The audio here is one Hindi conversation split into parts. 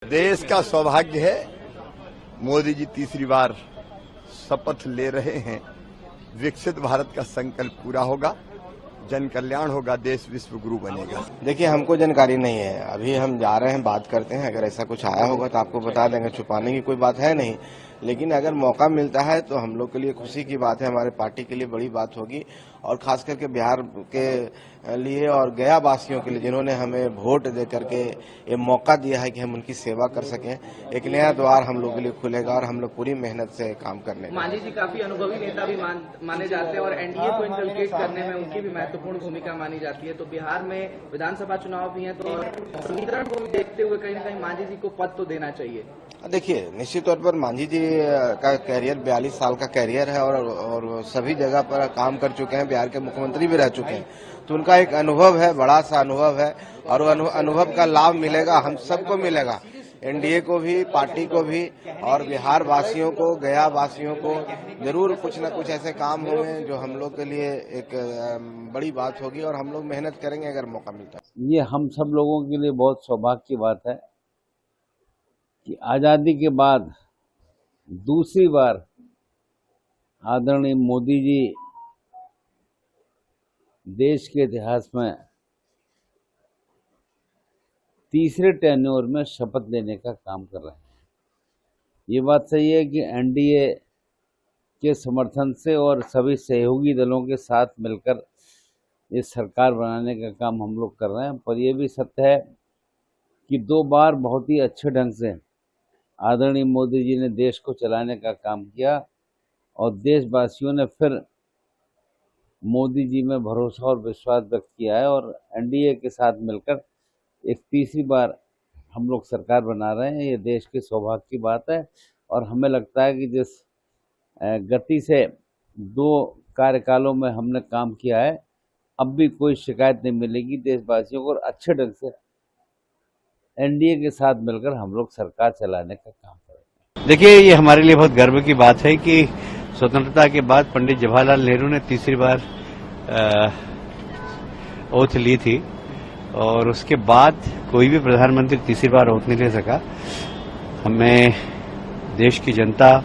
देश का सौभाग्य है, मोदी जी तीसरी बार शपथ ले रहे हैं। विकसित भारत का संकल्प पूरा होगा, जन कल्याण होगा, देश विश्व गुरु बनेगा। देखिए, हमको जानकारी नहीं है, अभी हम जा रहे हैं, बात करते हैं। अगर ऐसा कुछ आया होगा तो आपको बता देंगे, छुपाने की कोई बात है नहीं। लेकिन अगर मौका मिलता है तो हम लोग के लिए खुशी की बात है, हमारे पार्टी के लिए बड़ी बात होगी। और खास करके बिहार के लिए और गया वासियों के लिए, जिन्होंने हमें वोट दे करके ये मौका दिया है कि हम उनकी सेवा कर सकें, एक नया द्वार हम लोग के लिए खुलेगा और हम लोग पूरी मेहनत से काम करने। मांझी जी काफी अनुभवी नेता भी माने जाते हैं और एनडीए को इनकलकेट करने में उनकी भी महत्वपूर्ण भूमिका मानी जाती है। तो बिहार में विधानसभा चुनाव भी है, तो समीकरण को भी देखते हुए कहीं न कहीं मांझी जी को पद तो देना चाहिए। देखिए, निश्चित तौर पर मांझी जी का कैरियर 42 साल का कैरियर है और सभी जगह पर काम कर चुके हैं, बिहार के मुख्यमंत्री भी रह चुके हैं। तो उनका एक अनुभव है, बड़ा सा अनुभव है, और अनुभव का लाभ मिलेगा, हम सबको मिलेगा, एनडीए को भी, पार्टी को भी, और बिहार वासियों को, गया वासियों को। जरूर कुछ न कुछ ऐसे काम होंगे जो हम लोग के लिए एक बड़ी बात होगी, और हम लोग मेहनत करेंगे अगर मौका मिलता है। ये हम सब लोगों के लिए बहुत सौभाग्य की बात है कि आजादी के बाद दूसरी बार आदरणीय मोदी जी देश के इतिहास में तीसरे टेन्योर में शपथ लेने का काम कर रहे हैं। ये बात सही है कि एनडीए के समर्थन से और सभी सहयोगी दलों के साथ मिलकर ये सरकार बनाने का काम हम लोग कर रहे हैं। पर यह भी सत्य है कि 2 बार बहुत ही अच्छे ढंग से आदरणीय मोदी जी ने देश को चलाने का काम किया, और देशवासियों ने फिर मोदी जी में भरोसा और विश्वास व्यक्त किया है, और एनडीए के साथ मिलकर एक तीसरी बार हम लोग सरकार बना रहे हैं। ये देश के सौभाग्य की बात है, और हमें लगता है कि जिस गति से 2 कार्यकालों में हमने काम किया है, अब भी कोई शिकायत नहीं मिलेगी देशवासियों को, और अच्छे ढंग से एनडीए के साथ मिलकर हम लोग सरकार चलाने का काम करेंगे। देखिए, ये हमारे लिए बहुत गर्व की बात है कि स्वतंत्रता के बाद पंडित जवाहरलाल नेहरू ने तीसरी बार ओथ ली थी, और उसके बाद कोई भी प्रधानमंत्री तीसरी बार ओथ नहीं ले सका। हमें देश की जनता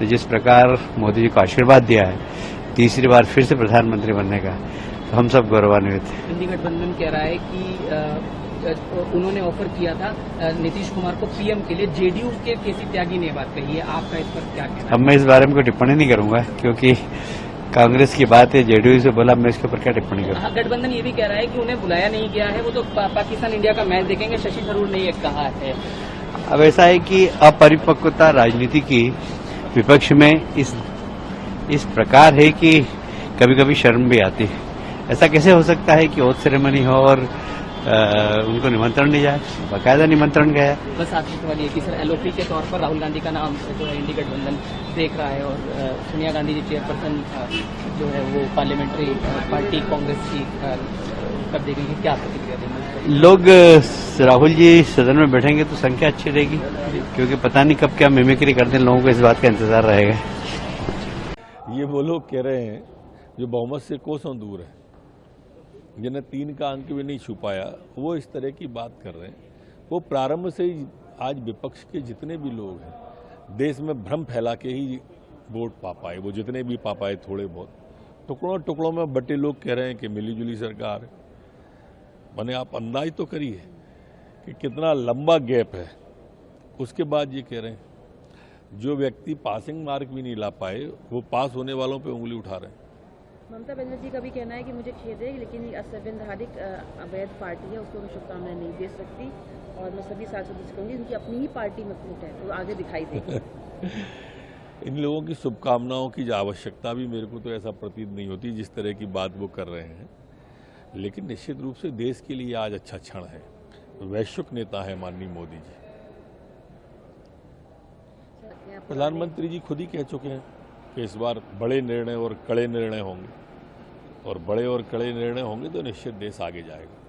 ने जिस प्रकार मोदी जी को आशीर्वाद दिया है तीसरी बार फिर से प्रधानमंत्री बनने का, तो हम सब गौरवान्वित हैं। इंडी गठबंधन कह रहा है कि उन्होंने ऑफर किया था नीतीश कुमार को पीएम के लिए, जेडीयू के केसी त्यागी ने बात कही है, आपका इस पर क्या कहना है? अब मैं इस बारे में कोई टिप्पणी नहीं करूंगा, क्योंकि कांग्रेस की बात है, जेडीयू से बोला, मैं इसके ऊपर क्या टिप्पणी करूं। गठबंधन ये भी कह रहा है कि उन्हें बुलाया नहीं गया है, वो तो पाकिस्तान इंडिया का मैच देखेंगे, शशि थरूर ने ये कहा है। अब ऐसा है कि अपरिपक्वता राजनीति की विपक्ष में इस प्रकार है कि कभी कभी शर्म भी आती है। ऐसा कैसे हो सकता है कि ओथ सेरेमनी हो और उनको निमंत्रण नहीं जाए? बाकायदा निमंत्रण गया। बस आखिरी सवाल ये कि सर एलओपी के तौर पर राहुल गांधी का नाम जो है इंडी गठबंधन देख रहा है, और सोनिया गांधी जी चेयरपर्सन जो है वो पार्लियामेंट्री पार्टी कांग्रेस की कब देखेंगे, क्या प्रतिक्रिया देंगे? लोग राहुल जी सदन में बैठेंगे तो संख्या अच्छी रहेगी, क्योंकि पता नहीं कब क्या मिमिक्री करते हैं, लोगों को इस बात का इंतजार रहेगा। ये वो लोग कह रहे हैं जो बहुमत से कोसों दूर है, जिन्हें 3 का अंक भी नहीं छू पाया, वो इस तरह की बात कर रहे हैं। वो प्रारंभ से ही आज विपक्ष के जितने भी लोग हैं देश में भ्रम फैला के ही वोट पा पाए, वो जितने भी पा पाए थोड़े बहुत, टुकड़ों टुकड़ों में बटे लोग कह रहे हैं कि मिलीजुली सरकार है। मैंने आप अंदाज तो करिए कि कितना लंबा गैप है। उसके बाद ये कह रहे हैं जो व्यक्ति पासिंग मार्क भी नहीं ला पाए वो पास होने वालों पे उंगली उठा रहे हैं। ममता बनर्जी का भी कहना है कि मुझे खेद है, लेकिन ये असंवैधानिक अवैध पार्टी है, उसको मैं शुभकामनाएं नहीं दे सकती, और मैं सभी सांसदों से कहूँगी उनकी अपनी ही पार्टी में फूट है, तो आगे दिखाई देगी। इन लोगों की शुभकामनाओं की आवश्यकता भी मेरे को तो ऐसा प्रतीत नहीं होती जिस तरह की बात वो कर रहे हैं। लेकिन निश्चित रूप से देश के लिए आज अच्छा क्षण है, वैश्विक नेता है माननीय मोदी जी। प्रधानमंत्री जी खुद ही कह चुके हैं कि इस बार बड़े निर्णय और कड़े निर्णय होंगे, और बड़े और कड़े निर्णय होंगे तो निश्चित देश आगे जाएगा।